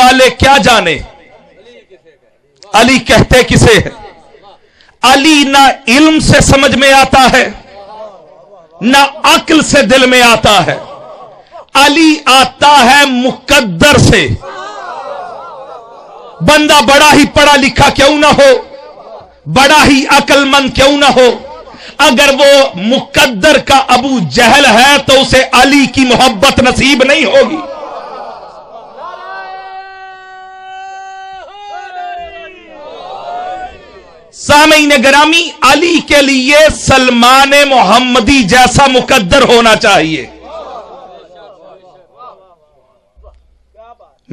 والے کیا جانے علی کہتے کسے ہیں؟ علی نہ علم سے سمجھ میں آتا ہے نہ عقل سے دل میں آتا ہے، علی آتا ہے مقدر سے۔ بندہ بڑا ہی پڑھا لکھا کیوں نہ ہو، بڑا ہی عقل مند کیوں نہ ہو، اگر وہ مقدر کا ابو جہل ہے تو اسے علی کی محبت نصیب نہیں ہوگی۔ سامعین گرامی، علی کے لیے سلمان محمدی جیسا مقدر ہونا چاہیے۔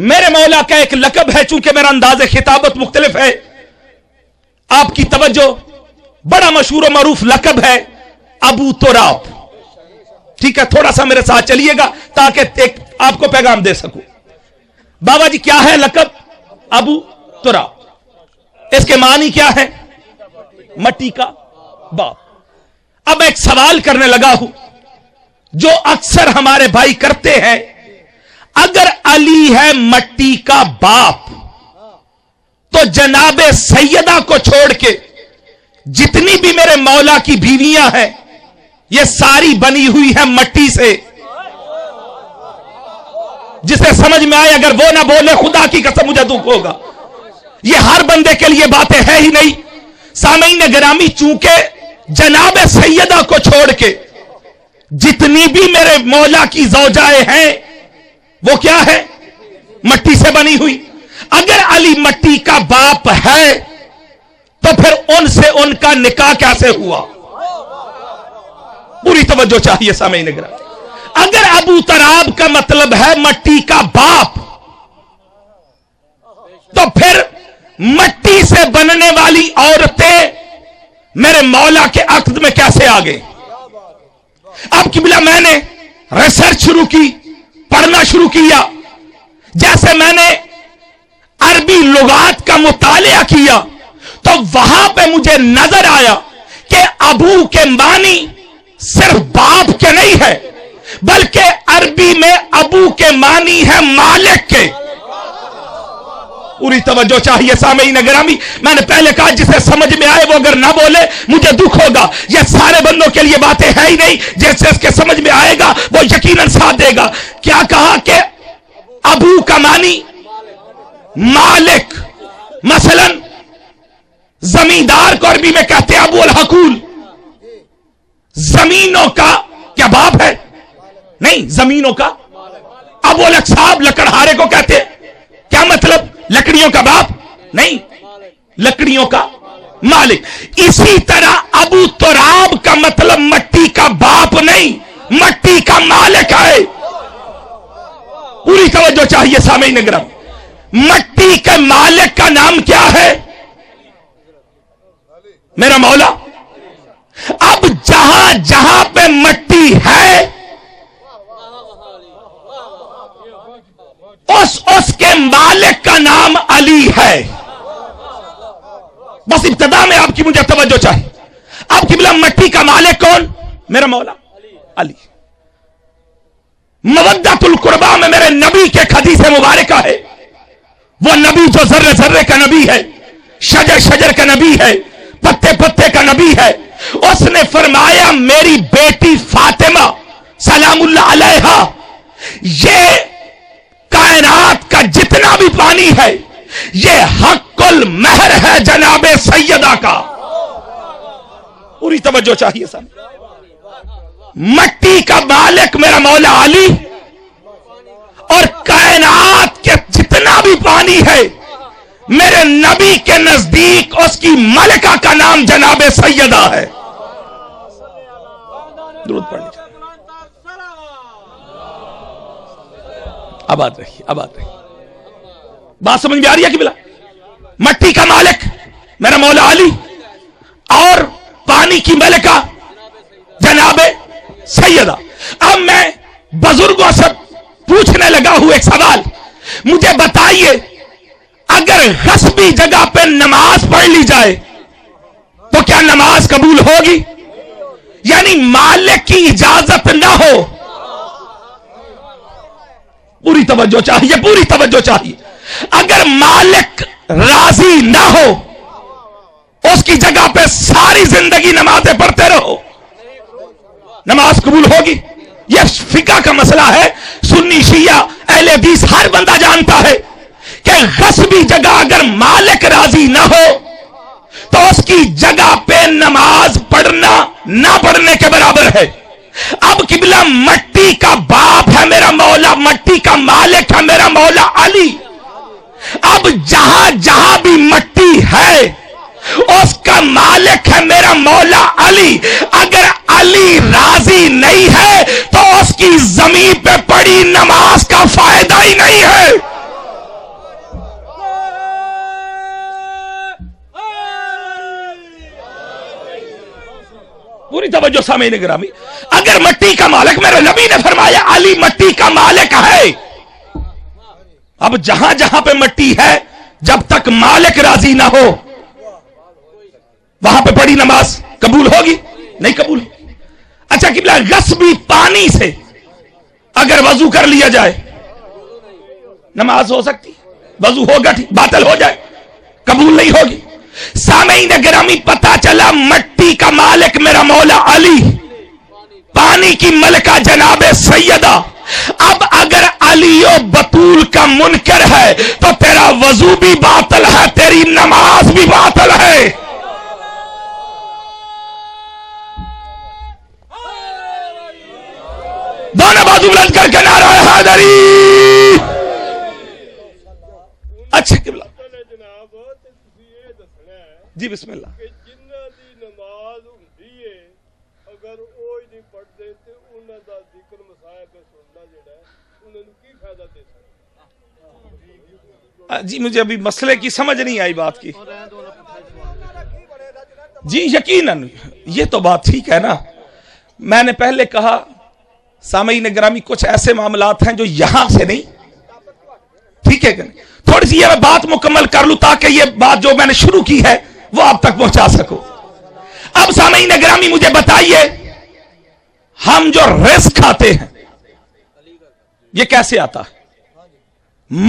میرے مولا کا ایک لقب ہے، چونکہ میرا انداز خطابت مختلف ہے، آپ کی توجہ، بڑا مشہور و معروف لقب ہے ابو تراب۔ ٹھیک ہے، تھوڑا سا میرے ساتھ چلیے گا تاکہ آپ کو پیغام دے سکوں۔ بابا جی کیا ہے لقب؟ ابو تراب۔ اس کے معنی کیا ہے؟ مٹی کا باپ۔ اب ایک سوال کرنے لگا ہوں جو اکثر ہمارے بھائی کرتے ہیں، اگر علی ہے مٹی کا باپ تو جناب سیدہ کو چھوڑ کے جتنی بھی میرے مولا کی بیویاں ہیں یہ ساری بنی ہوئی ہیں مٹی سے۔ جسے سمجھ میں آئے اگر وہ نہ بولے خدا کی قسم مجھے دکھ ہوگا۔ یہ ہر بندے کے لیے باتیں ہے ہی نہیں۔ سامعین گرامی، چونکہ جناب سیدہ کو چھوڑ کے جتنی بھی میرے مولا کی زوجائیں ہیں وہ کیا ہے؟ مٹی سے بنی ہوئی۔ اگر علی مٹی کا باپ ہے تو پھر ان سے ان کا نکاح کیسے ہوا؟ پوری توجہ چاہیے سامعین گرامی۔ اگر ابو تراب کا مطلب ہے مٹی کا باپ تو پھر مٹی سے بننے والی عورتیں میرے مولا کے عقد میں کیسے آ گئے؟ اب قبلہ میں نے ریسرچ شروع کی، پڑھنا شروع کیا، جیسے میں نے عربی لغات کا مطالعہ کیا تو وہاں پہ مجھے نظر آیا کہ ابو کے معنی صرف باپ کے نہیں ہے بلکہ عربی میں ابو کے معنی ہے مالک کے۔ پوری توجہ چاہیے سامعین گرامی، میں نے پہلے کہا جسے سمجھ میں آئے وہ اگر نہ بولے مجھے دکھ ہوگا۔ یہ سارے بندوں کے لیے باتیں ہے ہی نہیں، جیسے اس کے سمجھ میں آئے گا وہ یقیناً ساتھ دے گا۔ کیا کہا کہ ابو کا معنی مالک، مثلا زمیندار کو عربی میں کہتے ہیں ابو الحقول۔ زمینوں کا کیا باپ ہے؟ نہیں، زمینوں کا ابو الاقصاب لکڑہارے کو کہتے ہیں، کیا مطلب؟ لکڑیوں کا باپ نہیں، لکڑیوں کا مالک۔ اسی طرح ابو تراب کا مطلب مٹی کا باپ نہیں، مٹی کا مالک ہے۔ پوری توجہ چاہیے سامعین گرامی، مٹی کے مالک کا نام کیا ہے؟ میرا مولا۔ اب جہاں جہاں پہ مٹی ہے اس کے مالک کا نام علی ہے۔ بس ابتدا میں آپ کی مجھے توجہ چاہیے۔ اب قبلہ مٹی کا مالک کون؟ میرا مولا علی۔ مودت القربہ میں میرے نبی کے حدیث مبارکہ ہے، وہ نبی جو ذرے ذرے کا نبی ہے، شجر شجر کا نبی ہے، پتے پتے کا نبی ہے۔ اس نے فرمایا میری بیٹی فاطمہ سلام اللہ علیہا، یہ کائنات کا جتنا بھی پانی ہے یہ حق المہر ہے جناب سیدہ کا۔ پوری توجہ چاہیے سب۔ مٹی کا مالک میرا مولا علی، اور کائنات کے جتنا بھی پانی ہے میرے نبی کے نزدیک اس کی ملکہ کا نام جناب سیدہ ہے۔ درود پڑھنی چاہیے۔ آباد رہی، آباد رہی۔ بات سمجھ میں آ رہی ہے کہ بلا؟ مٹی کا مالک میرا مولا علی اور پانی کی ملکہ جناب سیدہ۔ اب میں بزرگوں سے پوچھنے لگا ہوں ایک سوال، مجھے بتائیے اگر غصبی جگہ پہ نماز پڑھ لی جائے تو کیا نماز قبول ہوگی؟ یعنی مالک کی اجازت نہ ہو۔ پوری توجہ چاہیے، پوری توجہ چاہیے۔ اگر مالک راضی نہ ہو اس کی جگہ پہ ساری زندگی نمازیں پڑھتے رہو، نماز قبول ہوگی؟ یہ فقہ کا مسئلہ ہے، سنی شیعہ اہل حدیث ہر بندہ جانتا ہے کہ غصبی جگہ اگر مالک راضی نہ ہو تو اس کی جگہ پہ نماز پڑھنا نہ پڑھنے کے برابر ہے۔ اب قبلہ مٹی کا باپ ہے میرا مولا، مٹی کا مالک ہے میرا مولا علی، اب جہاں جہاں بھی مٹی ہے اس کا مالک ہے میرا مولا علی، اگر علی راضی نہیں ہے تو اس کی زمین پہ پڑی نماز کا فائدہ ہی نہیں ہے۔ پوری توجہ سامعین گرامی، اگر مٹی کا مالک، میرے نبی نے فرمایا علی مٹی کا مالک ہے، اب جہاں جہاں پہ مٹی ہے جب تک مالک راضی نہ ہو وہاں پہ پڑی نماز قبول ہوگی؟ نہیں قبول ہوگی۔ اچھا قبلہ غصبی پانی سے اگر وضو کر لیا جائے نماز ہو سکتی؟ وضو ہوگا ٹھیک، باطل ہو جائے قبول نہیں ہوگی۔ سامعین گرامی پتہ چلا مٹی کا مالک میرا مولا علی، پانی کی ملکہ جناب سیدہ، اب اگر علی و بطول کا منکر ہے تو تیرا وضو بھی باطل ہے، تیری نماز بھی باطل ہے۔ دونوں بازو بلند کر کے نعرہ حیدری۔ اچھا قبلہ جی بسم اللہ۔ جنہاں دی نماز ہوندی ہے اگر اوہ نہیں پڑھتے تے انہاں دا ذکر مصائب سننا جڑا ہے انہاں نوں کی فائدہ دے سکتا؟ جی مجھے ابھی مسئلے کی سمجھ نہیں آئی بات کی۔ جی یقیناً یہ تو بات ٹھیک ہے نا، میں نے پہلے کہا سامعین گرامی کچھ ایسے معاملات ہیں جو یہاں سے نہیں، ٹھیک ہے کہ نہیں؟ تھوڑی سی یہ میں بات مکمل کر لوں تاکہ یہ بات جو میں نے شروع کی ہے وہ آپ تک پہنچا سکو۔ اب سامعین گرامی مجھے بتائیے ہم جو رزق کھاتے ہیں یہ کیسے آتا ہے؟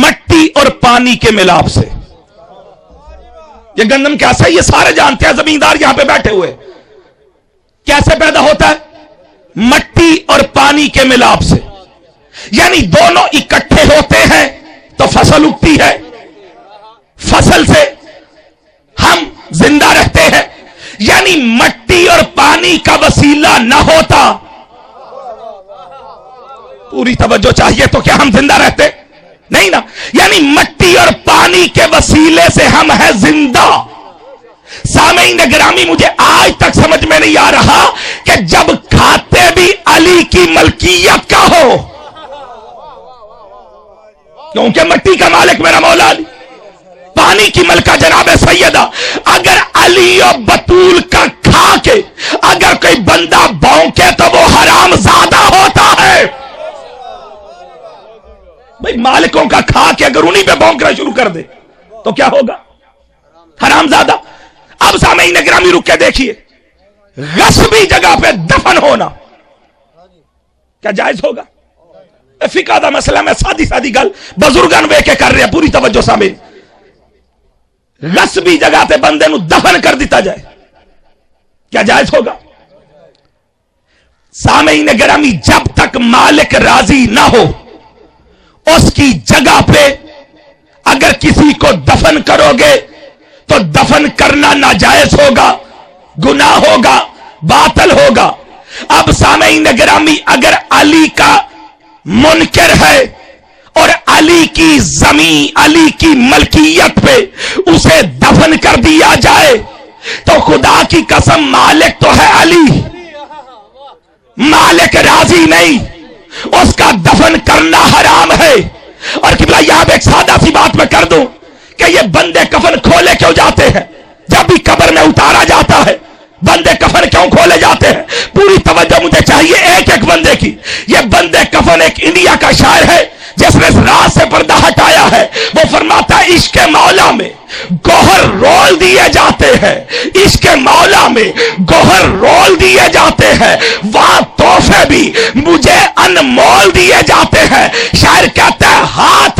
مٹی اور پانی کے ملاپ سے۔ یہ گندم کیسا ہے یہ سارے جانتے ہیں، زمیندار یہاں پہ بیٹھے ہوئے، کیسے پیدا ہوتا ہے؟ مٹی اور پانی کے ملاپ سے، یعنی دونوں اکٹھے ہوتے ہیں تو فصل اگتی ہے، فصل سے ہم زندہ رہتے ہیں، یعنی مٹی اور پانی کا وسیلہ نہ ہوتا، پوری توجہ چاہیے، تو کیا ہم زندہ رہتے؟ نہیں نا، یعنی مٹی اور پانی کے وسیلے سے ہم ہیں زندہ۔ سامعین گرامی مجھے آج تک سمجھ میں نہیں آ رہا کہ جب کھاتے بھی علی کی ملکیت کا ہو، کیونکہ مٹی کا مالک میرا مولا علی، پانی کی ملکہ جناب سیدہ، اگر علی و بطول کا کھا کے اگر کوئی بندہ بھونکے تو وہ حرام زادہ ہوتا ہے۔ بھئی مالکوں کا کھا کے اگر انہی پہ بھونکنا شروع کر دے تو کیا ہوگا؟ حرام زادہ۔ اب سامعین گرامی رک کے دیکھیے، غصبی جگہ پہ دفن ہونا کیا جائز ہوگا؟ فقہ دا مسئلہ میں سادی گل بزرگان وے کے کر رہے ہیں، پوری توجہ سامعین۔ غصبی جگہ پہ بندے نو دفن کر دیتا جائے کیا جائز ہوگا؟ سامعین گرامی جب تک مالک راضی نہ ہو اس کی جگہ پہ اگر کسی کو دفن کرو گے تو دفن کرنا ناجائز ہوگا، گناہ ہوگا، باطل ہوگا۔ اب سامعین گرامی اگر علی کا منکر ہے اور علی کی زمین، علی کی ملکیت پہ اسے دفن کر دیا جائے تو خدا کی قسم مالک تو ہے علی، مالک راضی نہیں، اس کا دفن کرنا حرام ہے۔ اور قبلہ یہاں ایک سادہ سی بات میں کر دوں کہ یہ بندے کفن کھولے کیوں جاتے ہیں؟ جب بھی قبر میں اتارا جاتا ہے بندے کفن کیوں کھولے جاتے ہیں؟ پوری توجہ مجھے چاہیے ایک ایک بندے کی۔ یہ بندے کفن ایک انڈیا کا شاعر ہے جس نے رات سے پردہ ہٹایا ہے، وہ فرماتا ہے عشق مولا میں گوہر رول دیے جاتے ہیں، عشق مولا میں گوہر رول دیے جاتے ہیں، وہاں تحفے بھی مجھے انمول دیے جاتے ہیں۔ شاعر کہتا ہے ہاتھ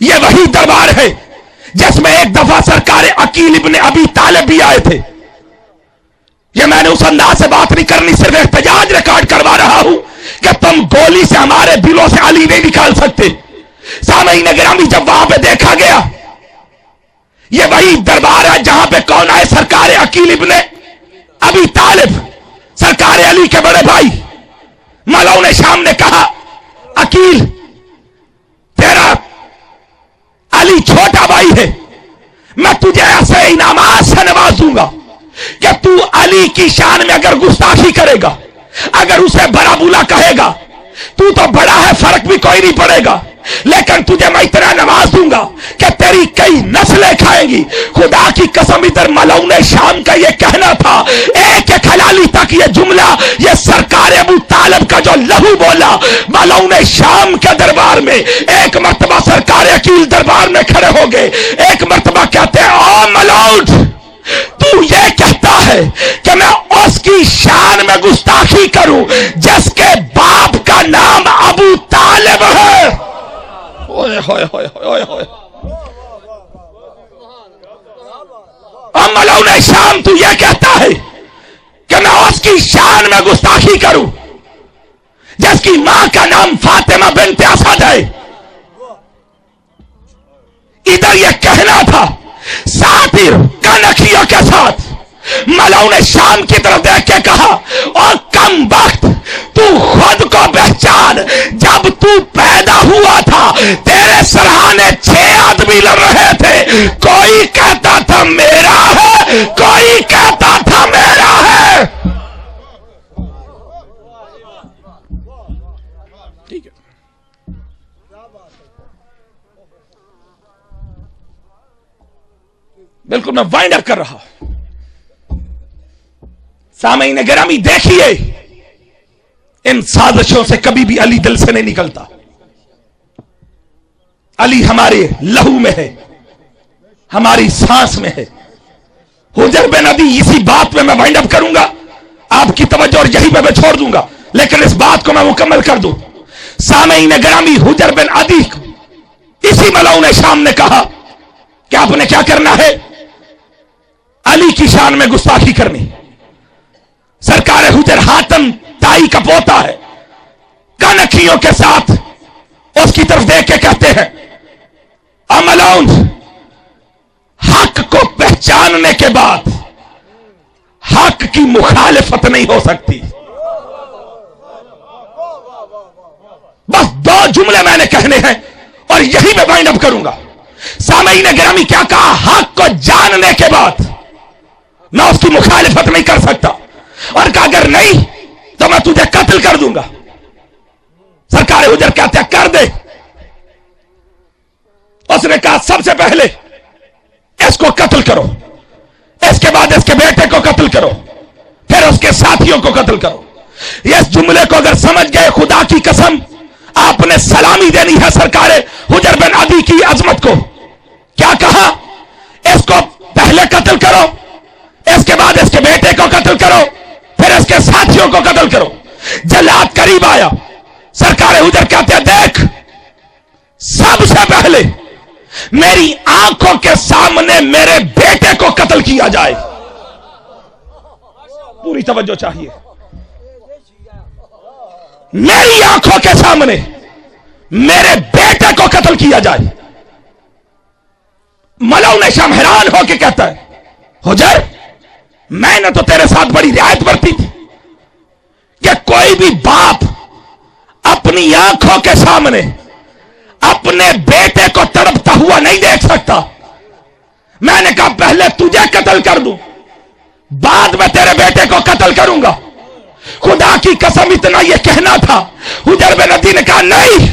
یہ وہی دربار ہے جس میں ایک دفعہ سرکار عقیل ابن ابی طالب بھی آئے تھے. یہ میں نے اس انداز سے بات نہیں کرنی، صرف احتجاج ریکارڈ کروا رہا ہوں کہ تم گولی سے ہمارے دلوں سے علی نہیں نکال سکتے. سامعین گرامی، جب وہاں پہ دیکھا گیا یہ وہی دربار ہے جہاں پہ کون آئے؟ سرکار عقیل ابن ابی طالب، سرکار علی کے بڑے بھائی. مولوی نے شام نے کہا عقیل تیرا علی چھوٹا بھائی ہے، میں تجھے ایسے انعامات سے نواز دوں گا کہ تو علی کی شان میں اگر گستاخی کرے گا، اگر اسے برا بلا کہے گا، تو بڑا ہے فرق بھی کوئی نہیں پڑے گا، لیکن تجھے میں اتنا نواز دوں گا کہ تیری کئی نسلیں کھائیں گی. خدا کی قسم ادھر ملعون شام کا یہ کہنا تھا، ایک ایک حلالی تک یہ جملہ، یہ سرکار ابو طالب کا جو لہو بولا ملعون شام کے دربار میں. ایک مرتبہ سرکار عقیل دربار میں کھڑے ہو گئے، ایک مرتبہ کہتے ہیں او ملعون، تو یہ کہتا ہے کہ میں اس کی شان میں گستاخی کروں جس کے باپ کا نام ابو طالب ہے. ملعون شام تو یہ کہتا ہے کہ میں اس کی شان میں گستاخی کروں جس کی ماں کا نام فاطمہ بنت اسد ہے. ادھر یہ کہنا تھا ساتر کنکھیوں کے ساتھ. ملعون شام کی طرف دیکھ کے کہا اور کم وقت تو خود کو پہچان، جب تو پیدا ہوا تھا تیرے سرہانے 6 آدمی لڑ رہے تھے، کوئی کہتا تھا میرا ہے، کوئی کہتا تھا میرا ہے. ٹھیک ہے، بالکل میں وائنڈ اپ کر رہا ہوں. سامعین گرامی دیکھیے، ان سازشوں سے کبھی بھی علی دل سے نہیں نکلتا. علی ہمارے لہو میں ہے، ہماری سانس میں ہے. حجر بن عدی، اسی بات میں وائنڈ اپ کروں گا، آپ کی توجہ اور یہی پہ میں چھوڑ دوں گا، لیکن اس بات کو میں مکمل کر دوں. سامعین گرامی، حجر بن عدی اسی ملعون شام نے کہا کہ آپ نے کیا کرنا ہے؟ علی کی شان میں گستاخی کرنی. سرکار حجر حاتم تائی کا پوتا ہے، کنکھیوں کے ساتھ اس کی طرف دیکھ کے کہتے ہیں ملعون، حق کو پہچاننے کے بعد حق کی مخالفت نہیں ہو سکتی. بس 2 جملے میں نے کہنے ہیں اور یہی میں وائنڈ اپ کروں گا. سامعین گرامی، کیا کہا؟ حق کو جاننے کے بعد میں اس کی مخالفت نہیں کر سکتا، اور کہا اگر نہیں تو میں تجھے قتل کر دوں گا. سرکار حجر کہتے ہیں کر دے. اس نے کہا سب سے پہلے اس کو قتل کرو، اس کے بعد اس کے بیٹے کو قتل کرو، پھر اس کے ساتھیوں کو قتل کرو. اس جملے کو اگر سمجھ گئے، خدا کی قسم آپ نے سلامی دینی ہے سرکار حجر بن عدی کی عظمت کو. کیا کہا؟ اس کو پہلے قتل کرو، اس کے بعد اس کے بیٹے کو قتل کرو، پھر اس کے ساتھیوں کو قتل کرو. جلاد قریب آیا، سرکار حجر کہتے ہیں دیکھ، سب سے پہلے میری آنکھوں کے سامنے میرے بیٹے کو قتل کیا جائے. پوری توجہ چاہیے. میری آنکھوں کے سامنے میرے بیٹے کو قتل کیا جائے. ملعون شام حیران ہو کے کہتا ہے حجر، میں نے تو تیرے ساتھ بڑی رعایت برتی تھی کہ کوئی بھی باپ اپنی آنکھوں کے سامنے اپنے بیٹے کو تڑپتا ہوا نہیں دیکھ سکتا. میں نے کہا پہلے تجھے قتل کر دوں، بعد میں تیرے بیٹے کو قتل کروں گا. خدا کی قسم اتنا یہ کہنا تھا. حجر بن عدی نے کہا نہیں،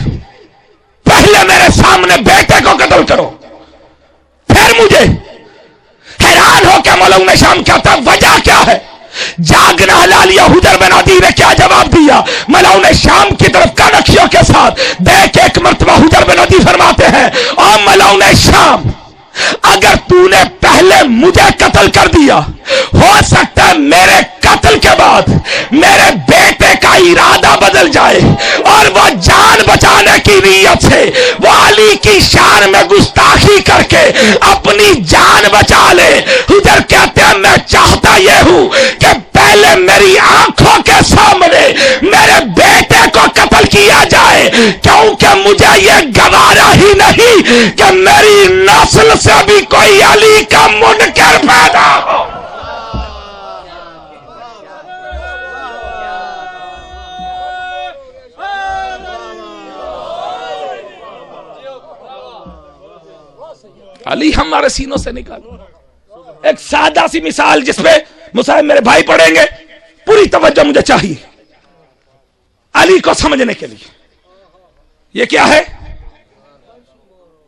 پہلے میرے سامنے بیٹے کو قتل کرو، پھر مجھے. حیران ہو کے ملعون شام کہتا وجہ کیا ہے؟ جاگنا حلالیہ. حجر بن عدی نے کیا جواب دیا؟ ملعون شام کی طرف کنکھیوں کے ساتھ دیکھ ایک مرتبہ حجر بن عدی فرماتے ہیں او ملعون شام، اگر تو نے پہلے مجھے قتل کر دیا، ہو سکتا ہے میرے قتل کے بعد میرے بیٹے کا ارادہ بدل جائے اور وہ جان بچانے کی نیت سے وہ علی کی شان میں گستاخی کر کے اپنی جان بچا لے. حضر کہتے ہیں میں چاہتا یہ ہوں کہ پہلے میری آنکھوں کے سامنے میرے بیٹے کو قتل کیا جائے, کیونکہ مجھے یہ گوارا ہی نہیں کہ میری نسل سے بھی کوئی علی کا منکر پیدا ہو. علی ہمارے سینوں سے نکالو. ایک سادہ سی مثال جس پہ مصاحب میرے بھائی پڑھیں گے, پوری توجہ مجھے چاہیے علی کو سمجھنے کے لیے. یہ کیا ہے؟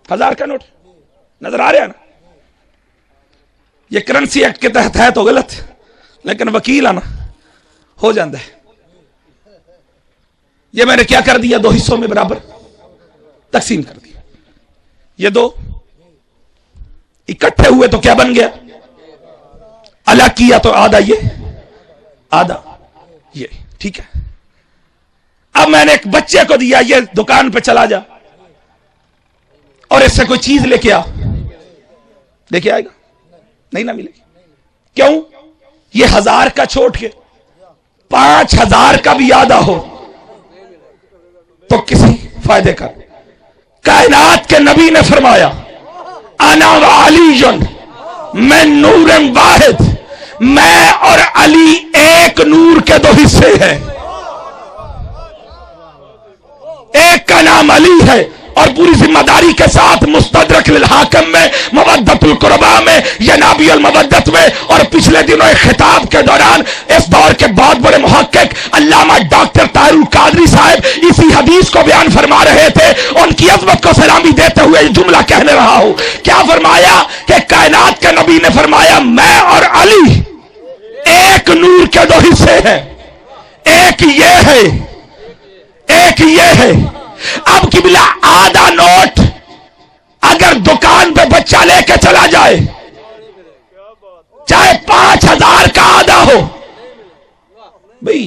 1000 کا نوٹ نظر آ رہا ہے نا؟ یہ کرنسی ایکٹ کے تحت ہے تو غلط, لیکن وکیل آنا ہو جاندہ ہے. یہ میں نے کیا کر دیا؟ 2 حصوں میں برابر تقسیم کر دیا. یہ 2 اکٹھے ہوئے تو کیا بن گیا؟ الگ کیا تو آدھا یہ آدھا یہ. ٹھیک ہے, اب میں نے ایک بچے کو دیا, یہ دکان پہ چلا جا اور اس سے کوئی چیز لے کے آ. لے کے آئے گا؟ نہیں نہ ملے گی. کیوں؟ یہ 1000 کا چھوڑ کے 5000 کا بھی آدھا ہو تو کسی فائدے کا. کائنات کے نبی نے فرمایا انا و علی میں نور واحد, میں اور علی ایک نور کے 2 حصے ہیں. ایک کا نام علی ہے اور پوری ذمہ داری کے ساتھ مستدرک للحاکم میں, مودت القربا میں, ینابی المودت میں, اور پچھلے دنوں ایک خطاب کے دوران اس دور کے بہت بڑے محقق علامہ ڈاکٹر طاہر القادری صاحب اسی حدیث کو بیان فرما رہے تھے. ان کی عظمت کو سلامی دیتے ہوئے یہ جملہ کہنے رہا ہوں. کیا فرمایا کہ کائنات کے نبی نے فرمایا میں اور علی ایک نور کے 2 حصے ہیں. ایک یہ ہے, ایک یہ ہے. اب قبلہ آدھا نوٹ اگر دکان پہ بچہ لے کے چلا جائے, چاہے 5000 کا آدھا ہو, بھئی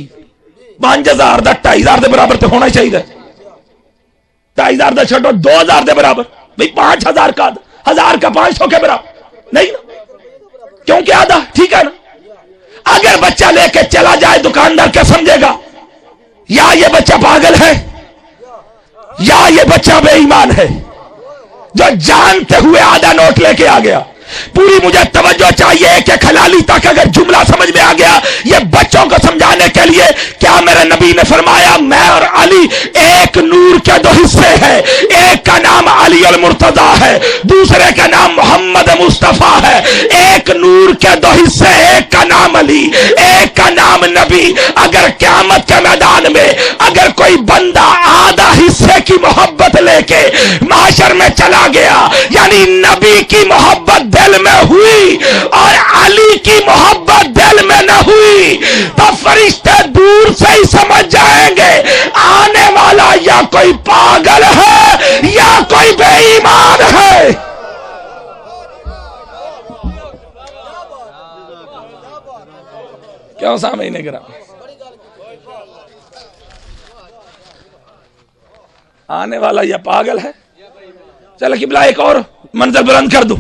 5000 دا 2500 دے برابر تو ہونا ہی چاہیے. 2500 دا چھٹو 2000 دے برابر, بھئی 5000 کا آدھا, 1000 کا 500 کے برابر نہیں نا, کیونکہ آدھا ٹھیک ہے نا. اگر بچہ لے کے چلا جائے دکاندار کیا سمجھے گا؟ یا یہ بچہ پاگل ہے یا یہ بچہ بے ایمان ہے جو جانتے ہوئے آدھا نوٹ لے کے آ گیا. پوری مجھے توجہ چاہیے کہ خلالی تک اگر جملہ سمجھ میں آ گیا, یہ بچوں کو سمجھانے کے لیے. کیا میرے نبی نے فرمایا میں اور علی ایک نور کے 2 حصے ہیں. ایک کا نام علی المرتضی ہے, دوسرے کا نام محمد مصطفیٰ ہے. ایک نور کے 2 حصے, ایک کا نام علی, ایک کا نام نبی. اگر قیامت کے میدان میں اگر کوئی بندہ آدھا حصے کی محبت لے کے معاشر میں چلا گیا, یعنی نبی کی محبت دل میں ہوئی اور علی کی محبت دل میں نہ ہوئی, تو فرشتے دور سے ہی سمجھ جائیں گے آنے والا یا کوئی پاگل ہے یا کوئی بے ایمان ہے. کیوں سامنے نہیں کرا؟ آنے والا یا پاگل ہے. چلو قبلہ ایک اور منظر بلند کر دوں.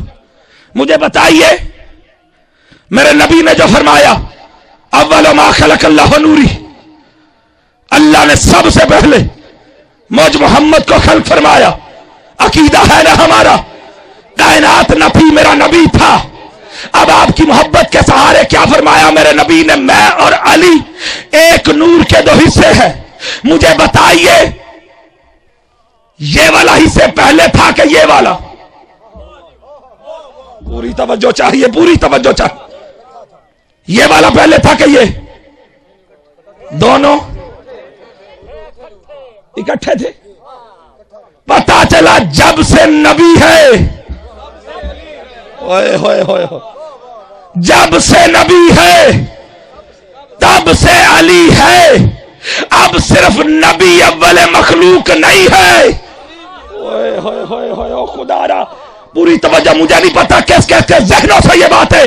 مجھے بتائیے میرے نبی نے جو فرمایا اول ما خلق اللہ نوری, اللہ نے سب سے پہلے مجھ محمد کو خلق فرمایا. عقیدہ ہے نا ہمارا, کائنات نہ تھی, میرا نبی تھا. اب آپ کی محبت کے سہارے کیا فرمایا میرے نبی نے؟ میں اور علی ایک نور کے 2 حصے ہیں. مجھے بتائیے یہ والا حصے پہلے تھا کہ یہ والا؟ پوری توجہ چاہیے, پوری توجہ چاہیے. یہ والا پہلے تھا کہ یہ؟ دونوں اکٹھے تھے. پتا چلا جب سے نبی ہے, ہوئے ہوئے ہوئے, جب سے نبی ہے تب سے علی ہے. اب صرف نبی اول مخلوق نہیں ہے. ہوئے ہوئے ہوئے ہوئے, خدا را پوری توجہ. مجھے نہیں پتا کس کس کے ذہنوں سے یہ بات ہے.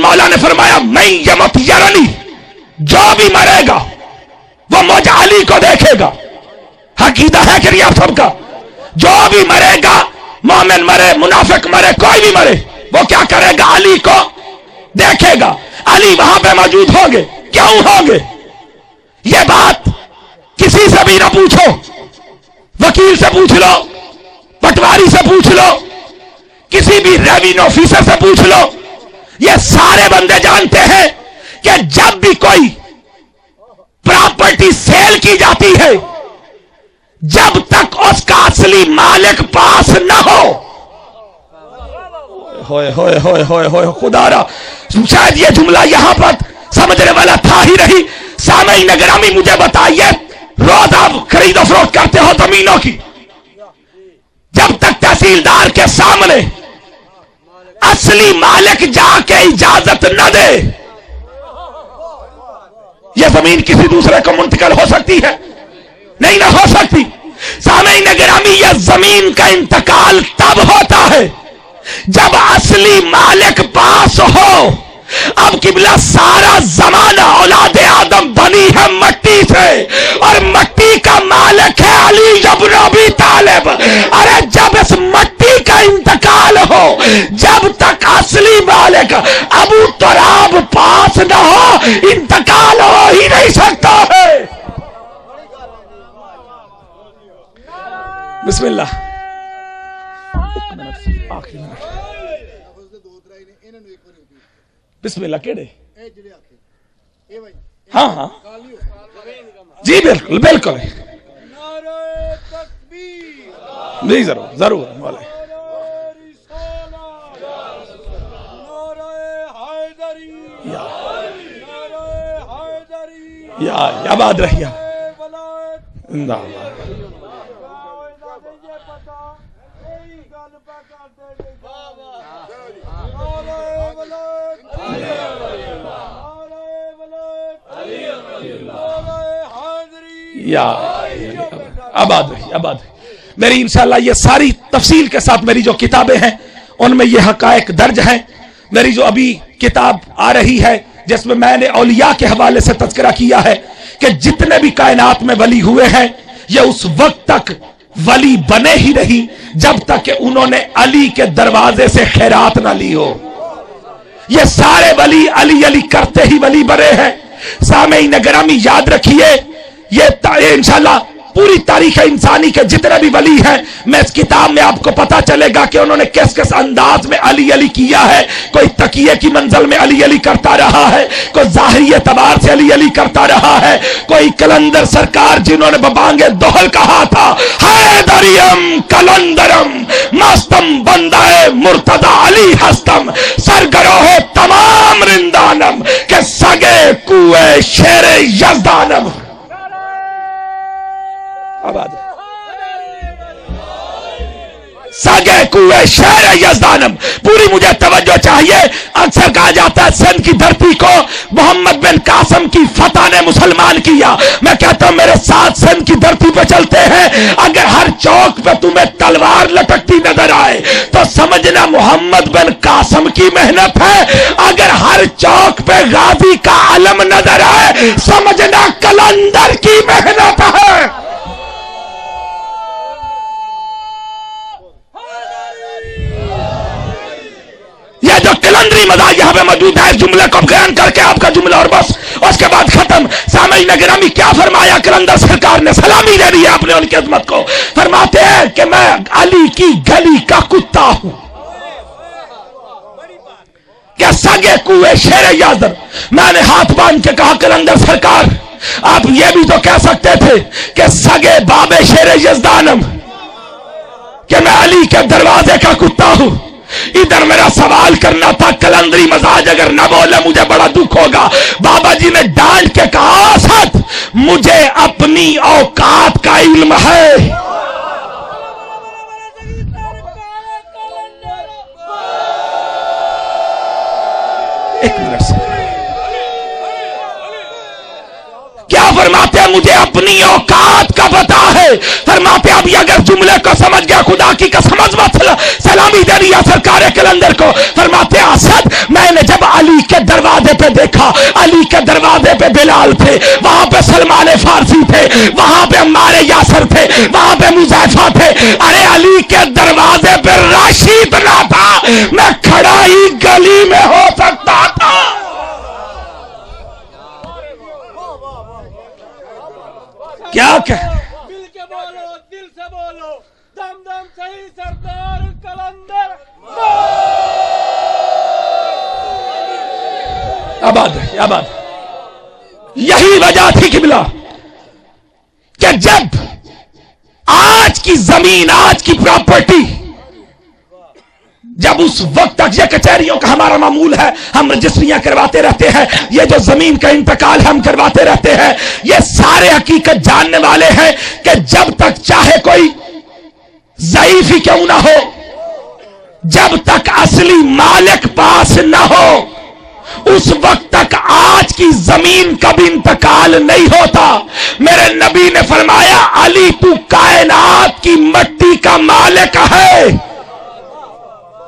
مولا نے فرمایا میں یمت یرنی، جو بھی مرے گا وہ مجھ علی کو دیکھے گا. عقیدہ ہے کہ نہیں آپ سب کا؟ جو بھی مرے گا، مومن مرے، منافق مرے، کوئی بھی مرے، وہ کیا کرے گا؟ علی کو دیکھے گا. علی وہاں پہ موجود ہوں گے. کیوں ہوں گے؟ یہ بات کسی سے بھی نہ پوچھو، وکیل سے پوچھ لو، پٹواری سے پوچھ لو، کسی بھی ریونیو آفیسر سے پوچھ لو. یہ سارے بندے جانتے ہیں کہ جب بھی کوئی پراپرٹی سیل کی جاتی ہے، جب تک اس کا اصلی مالک پاس نہ ہو، ہوئے ہوئے ہوئے ہوئے ہوئے خدا را، شاید یہ جملہ یہاں پر سمجھنے والا تھا ہی نہیں. سامعین گرامی مجھے بتائیے، روز آپ خرید و فروخت کرتے ہو زمینوں کی، جب تک تحصیلدار کے سامنے اصلی مالک جا کے اجازت نہ دے، یہ زمین کسی دوسرے کو منتقل ہو سکتی ہے؟ نہیں نہ ہو سکتی. سامعین گرامی یہ زمین کا انتقال تب ہوتا ہے جب اصلی مالک پاس ہو. اب قبلہ سارا زمانہ اولاد آدم بنی ہے مٹی سے، اور مٹی کا مالک ہے علی ابن ابی طالب. ارے جب اس مٹی کا انتقال ہو، جب تک اصلی مالک ابو تراب پاس نہ ہو، انتقال ہو ہی نہیں سکتا ہے. بسم اللہ. آخری منٹ. بسم اللہ. کیڑے؟ ہاں ہاں جی بالکل بالکل جی ضرور ضرور. یا آباد رہیے. یا آباد رہی آباد رہی. میری انشاءاللہ یہ ساری تفصیل کے ساتھ میری جو کتابیں ہیں ان میں یہ حقائق درج ہیں. میری جو ابھی کتاب آ رہی ہے جس میں نے اولیاء کے حوالے سے تذکرہ کیا ہے کہ جتنے بھی کائنات میں ولی ہوئے ہیں یہ اس وقت تک ولی بنے ہی نہیں جب تک کہ انہوں نے علی کے دروازے سے خیرات نہ لی ہو. یہ سارے ولی علی علی کرتے ہی ولی بنے ہیں. سامعین گرامی یاد رکھیے، یہ انشاءاللہ پوری تاریخ انسانی کے جتنے بھی ولی ہیں، میں اس کتاب میں آپ کو پتا چلے گا کہ انہوں نے کس کس انداز میں علی علی کیا ہے. کوئی تقیے کی منزل میں علی علی کرتا رہا ہے، کوئی ظاہری اعتبار سے علی علی کرتا رہا ہے، کوئی کلندر سرکار جنہوں نے ببانگے دوہل کہا تھا، حیدریم کلندرم مستم بندہ مرتضی علی ہستم سرگروہ تمام رندانم کہ سگے کوئے شیر یزدانم. سگے کوئے شیر یزدانم. پوری مجھے توجہ چاہیے. اکثر کہا جاتا ہے سندھ کی دھرتی کو محمد بن قاسم کی فتح نے مسلمان کیا. میں کہتا ہوں میرے ساتھ سندھ کی دھرتی پہ چلتے ہیں، اگر ہر چوک پہ تمہیں تلوار لٹکتی نظر آئے تو سمجھنا محمد بن قاسم کی محنت ہے. اگر ہر چوک پہ غازی کا علم نظر آئے سمجھنا کلندر کی محنت ہے. یہ جو کلندری مزاج یہاں پہ موجود ہے، اس جملے کو بیان کر کے آپ کا جملہ اور بس اس کے بعد ختم. سامعین گرامی کیا فرمایا کلندر سرکار نے؟ سلامی دے دی ہے آپ نے ان کی عظمت کو. فرماتے ہیں کہ میں علی کی گلی کا کتا ہوں کہ سگے کوئے شیر یزدان. میں نے ہاتھ باندھ کے کہا کلندر سرکار آپ یہ بھی تو کہہ سکتے تھے کہ سگے باب شیر یزدانم، کہ میں علی کے دروازے کا کتا ہوں. ادھر میرا سوال کرنا تھا، کلندری مزاج اگر نہ بولے مجھے بڑا دکھ ہوگا. بابا جی نے ڈانٹ کے کہا اسد مجھے اپنی اوقات کا علم ہے. ایک منٹ سے کیا فرماتے ہیں؟ مجھے اپنی اوقات کا پتا ہے. فرماتے ہیں ابھی اگر جملے کو سمجھ گیا خدا کی قسم سلامی دے رہی ہے سرکار کلندر کو. فرماتے ہیں اسد میں نے جب علی کے دروازے پہ دیکھا، علی کے دروازے پہ بلال تھے، وہاں پہ سلمان فارسی تھے، وہاں پہ عمار یاسر تھے، وہاں پہ مزیفہ تھے، ارے علی کے دروازے پہ راشد نہ تھا، میں کھڑا ہی گلی میں ہو سکتا تھا۔ کیا کہ مل کے بولو، دل سے بولو، دم دم صحیح سردار کلندر آباد ہے، آباد۔ یہی وجہ تھی قبلہ کہ جب آج کی زمین، آج کی پراپرٹی، جب اس وقت تک یہ کچہریوں کا ہمارا معمول ہے، ہم رجسٹریاں کرواتے رہتے ہیں، یہ جو زمین کا انتقال ہم کرواتے رہتے ہیں، یہ سارے حقیقت جاننے والے ہیں کہ جب تک چاہے کوئی ضعیف ہی کیوں نہ ہو، جب تک اصلی مالک پاس نہ ہو، اس وقت تک آج کی زمین کا بھی انتقال نہیں ہوتا۔ میرے نبی نے فرمایا علی تو کائنات کی مٹی کا مالک ہے۔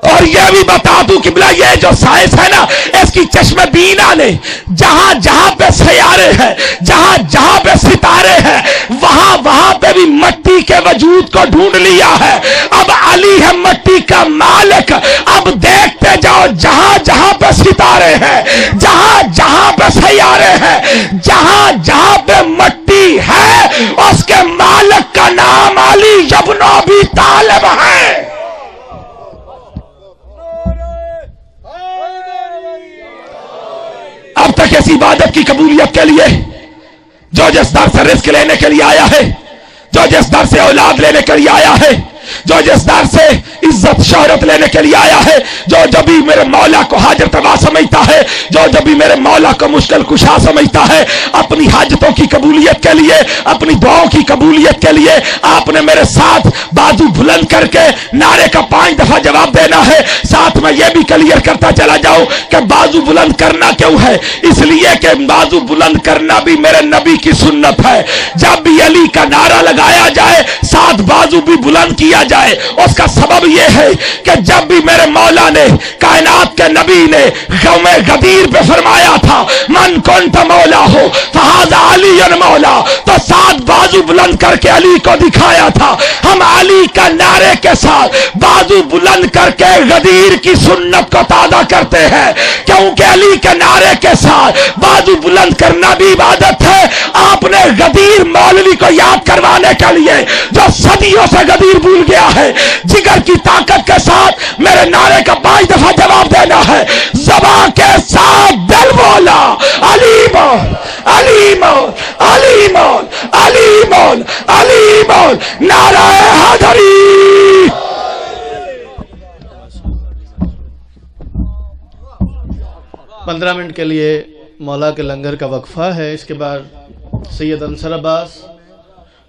اور یہ بھی بتا دوں کہ بلا یہ جو سائنس ہے نا، اس کی چشم بینا نے جہاں جہاں پہ سیارے ہیں، جہاں جہاں پہ ستارے ہیں، وہاں وہاں پہ بھی مٹی کے وجود کو ڈھونڈ لیا ہے۔ اب علی ہے مٹی کا مالک۔ اب دیکھتے جاؤ، جہاں جہاں پہ ستارے ہیں، جہاں جہاں پہ سیارے ہیں، جہاں جہاں پہ مٹی ہے، اس کے مالک کا نام علی ابن ابی طالب ہے۔ اب تک اس عبادت کی قبولیت کے لیے جو جس در سے رزق لینے کے لیے آیا ہے، جو جس در سے اولاد لینے کے لیے آیا ہے، جو جس در سے عزت شہرت لینے کے لیے آیا ہے، جو بھی میرے مولا کو حاجت روا سمجھتا ہے، جو بھی میرے مولا کو مشکل کشا سمجھتا ہے، اپنی حاجتوں کی قبولیت کے لیے، اپنی دعاؤں کی قبولیت کے لیے آپ نے میرے ساتھ بازو بلند کر کے نعرے کا 5 دفعہ جواب دینا ہے۔ ساتھ میں یہ بھی کلیئر کرتا چلا جاؤں کہ بازو بلند کرنا کیوں ہے؟ اس لیے کہ بازو بلند کرنا بھی میرے نبی کی سنت ہے۔ جب بھی علی کا نعرہ لگایا جائے، ساتھ بازو بھی بلند کیا جائے۔ اس کا سبب یہ ہے کہ جب بھی میرے مولا نے، کائنات کے نبی نے غم غدیر پہ فرمایا تھا من کنت مولا ہو فہذا علی مولا، تو ساتھ بازو بلند کر کے علی کو دکھایا تھا۔ ہم علی کا نعرے کے ساتھ بازو بلند کر کے غدیر کی سنت کو تازہ کرتے ہیں، کیونکہ علی کے نعرے کے ساتھ بازو بلند کرنا بھی عبادت ہے۔ آپ نے غدیر مولوی کو یاد کروانے کے لیے جو صدیوں سے غدیر بھول گیا ہے، جگر کی طاقت کے ساتھ میرے نعرے کا 5 دفعہ جواب دینا ہے۔ زبان کے ساتھ دل بولا علی مول، علی مول، علی مول، علی مول، علی مول، نعرہ حیدری۔ 15 منٹ کے لیے مولا کے لنگر کا وقفہ ہے۔ اس کے بعد سید انصر عباس،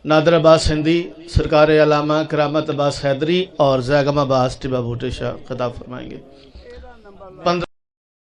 نادر عباس ہندی، سرکار علامہ کرامت عباس حیدری اور زیگم عباس ٹبا بھوٹے شاہ خطاب فرمائیں گے۔